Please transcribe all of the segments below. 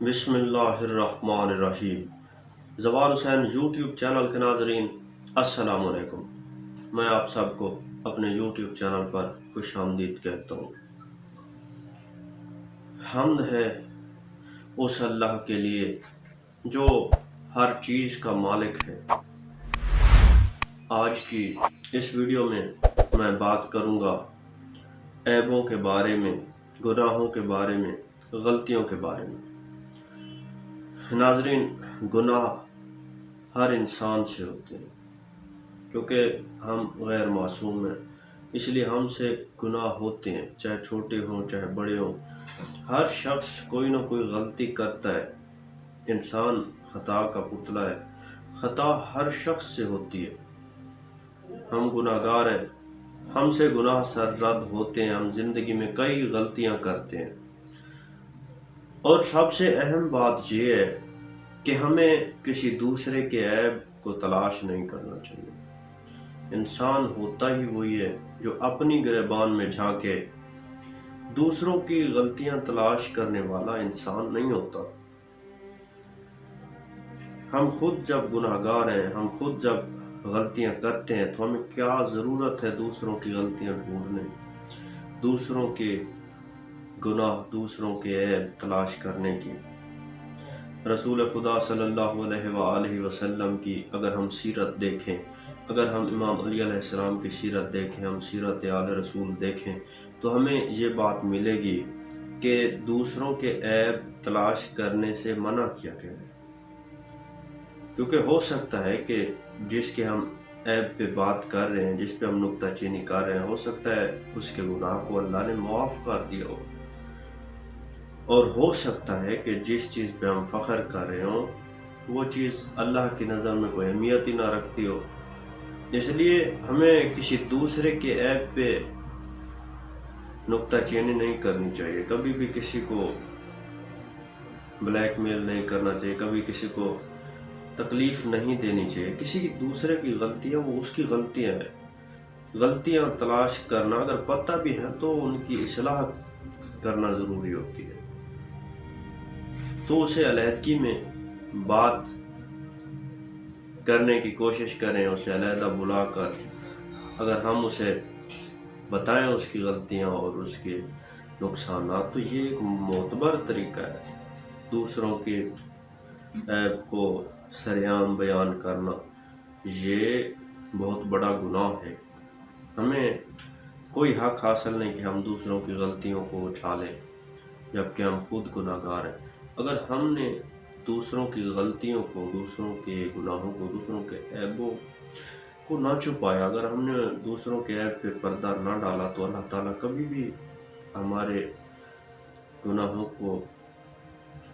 بسم اللہ الرحمن الرحیم۔ زوال حسین یوٹیوب چینل کے ناظرین السلام علیکم۔ میں آپ سب کو اپنے یوٹیوب چینل پر خوش آمدید کہتا ہوں۔ حمد ہے اس اللہ کے لیے جو ہر چیز کا مالک ہے۔ آج کی اس ویڈیو میں میں بات کروں گا عیبوں کے بارے میں، گناہوں کے بارے میں، غلطیوں کے بارے میں۔ ناظرین، گناہ ہر انسان سے ہوتے ہیں کیونکہ ہم غیر معصوم ہیں، اس لیے ہم سے گناہ ہوتے ہیں، چاہے چھوٹے ہوں چاہے بڑے ہوں۔ ہر شخص کوئی نہ کوئی غلطی کرتا ہے۔ انسان خطا کا پتلا ہے، خطا ہر شخص سے ہوتی ہے۔ ہم گناہ گار ہیں، ہم سے گناہ سرزد ہوتے ہیں، ہم زندگی میں کئی غلطیاں کرتے ہیں۔ اور سب سے اہم بات یہ ہے کہ ہمیں کسی دوسرے کے عیب کو تلاش نہیں کرنا چاہیے۔ انسان ہوتا ہی وہی ہے جو اپنی گریبان میں جھانکے، دوسروں کی غلطیاں تلاش کرنے والا انسان نہیں ہوتا۔ ہم خود جب گناہ گار ہیں، ہم خود جب غلطیاں کرتے ہیں تو ہمیں کیا ضرورت ہے دوسروں کی غلطیاں ڈھونڈنے کی، دوسروں کے گناہ، دوسروں کے عیب تلاش کرنے کی۔ رسول خدا صلی اللہ علیہ وآلہ وسلم کی اگر ہم سیرت دیکھیں، اگر ہم امام علی علیہ السلام کی سیرت دیکھیں، ہم سیرت آل رسول دیکھیں تو ہمیں یہ بات ملے گی کہ دوسروں کے عیب تلاش کرنے سے منع کیا گیا ہے۔ کیونکہ ہو سکتا ہے کہ جس کے ہم عیب پہ بات کر رہے ہیں، جس پہ ہم نکتہ چینی کر رہے ہیں، ہو سکتا ہے اس کے گناہ کو اللہ نے معاف کر دیا ہو، اور ہو سکتا ہے کہ جس چیز پہ ہم فخر کر رہے ہوں وہ چیز اللہ کی نظر میں کوئی اہمیت ہی نہ رکھتی ہو۔ اس لیے ہمیں کسی دوسرے کے عیب پہ نکتہ چینی نہیں کرنی چاہیے، کبھی بھی کسی کو بلیک میل نہیں کرنا چاہیے، کبھی کسی کو تکلیف نہیں دینی چاہیے۔ کسی دوسرے کی غلطیاں وہ اس کی غلطیاں ہیں، غلطیاں تلاش کرنا اگر پتہ بھی ہے تو ان کی اصلاح کرنا ضروری ہوتی ہے۔ تو اسے علیحدگی میں بات کرنے کی کوشش کریں، اسے علیحدہ بلا کر اگر ہم اسے بتائیں اس کی غلطیاں اور اس کے نقصانات، تو یہ ایک معتبر طریقہ ہے۔ دوسروں کے عیب کو سریعان بیان کرنا یہ بہت بڑا گناہ ہے۔ ہمیں کوئی حق حاصل نہیں کہ ہم دوسروں کی غلطیوں کو اچھالیں جبکہ ہم خود گناہ گار ہیں۔ اگر ہم نے دوسروں کی غلطیوں کو، دوسروں کے گناہوں کو، دوسروں کے عیبوں کو نہ چھپایا، اگر ہم نے دوسروں کے عیب پہ پردہ نہ ڈالا تو اللہ تعالیٰ کبھی بھی ہمارے گناہوں کو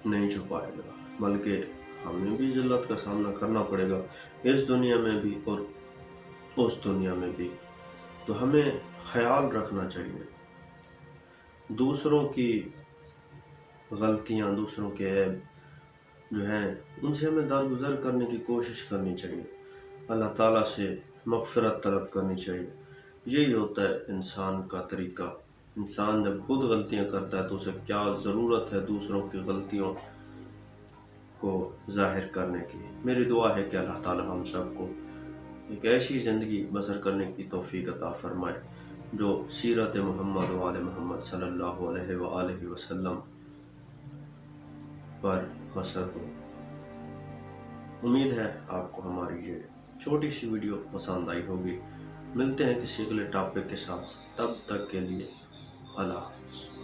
نہیں چھپائے گا، بلکہ ہمیں بھی ذلت کا سامنا کرنا پڑے گا، اس دنیا میں بھی اور اس دنیا میں بھی۔ تو ہمیں خیال رکھنا چاہیے، دوسروں کی غلطیاں، دوسروں کے عیب جو ہیں ان سے ہمیں درگزر کرنے کی کوشش کرنی چاہیے، اللہ تعالیٰ سے مغفرت طلب کرنی چاہیے۔ یہی ہوتا ہے انسان کا طریقہ۔ انسان جب خود غلطیاں کرتا ہے تو اسے کیا ضرورت ہے دوسروں کی غلطیوں کو ظاہر کرنے کی۔ میری دعا ہے کہ اللہ تعالیٰ ہم سب کو ایک ایسی زندگی بسر کرنے کی توفیق عطا فرمائے جو سیرت محمد و آل محمد صلی اللہ علیہ وآلہ وسلم پر بسر ہو۔ امید ہے آپ کو ہماری یہ چھوٹی سی ویڈیو پسند آئی ہوگی۔ ملتے ہیں کسی اگلے ٹاپک کے ساتھ، تب تک کے لیے اللہ حافظ۔